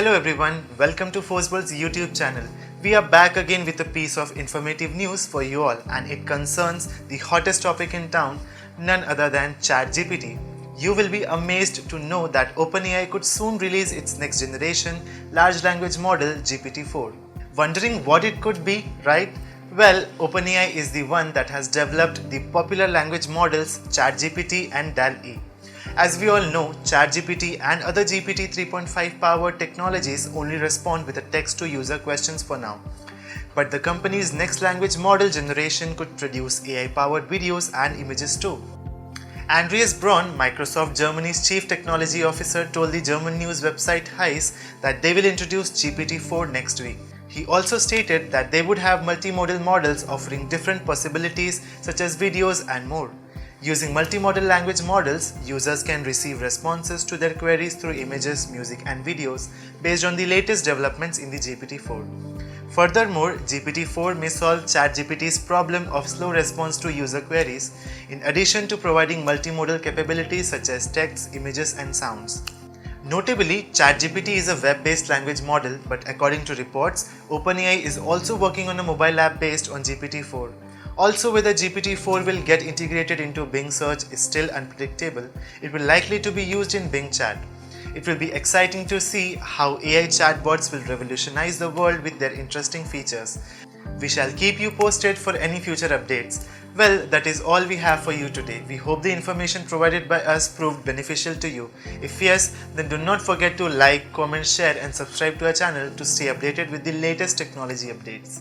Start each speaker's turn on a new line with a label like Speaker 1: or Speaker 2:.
Speaker 1: Hello everyone, welcome to ForceBolt's YouTube channel. We are back again with a piece of informative news for you all, and it concerns the hottest topic in town, none other than ChatGPT. You will be amazed to know that OpenAI could soon release its next generation large language model GPT4. Wondering what it could be, right? Well, OpenAI is the one that has developed the popular language models ChatGPT and DALL-E. As we all know, ChatGPT and other GPT 3.5 powered technologies only respond with a text-to-user questions for now. But the company's next language model generation could produce AI-powered videos and images too. Andreas Braun, Microsoft Germany's Chief Technology Officer, told the German news website Heise that they will introduce GPT-4 next week. He also stated that they would have multimodal models offering different possibilities such as videos and more. Using multimodal language models, users can receive responses to their queries through images, music and videos based on the latest developments in the GPT-4. Furthermore, GPT-4 may solve ChatGPT's problem of slow response to user queries, in addition to providing multimodal capabilities such as text, images and sounds. Notably, ChatGPT is a web-based language model, but according to reports, OpenAI is also working on a mobile app based on GPT-4. Also, whether GPT-4 will get integrated into Bing search is still unpredictable. It will likely to be used in Bing chat. It will be exciting to see how AI chatbots will revolutionize the world with their interesting features. We shall keep you posted for any future updates. Well, that is all we have for you today. We hope the information provided by us proved beneficial to you. If yes, then do not forget to like, comment, share and subscribe to our channel to stay updated with the latest technology updates.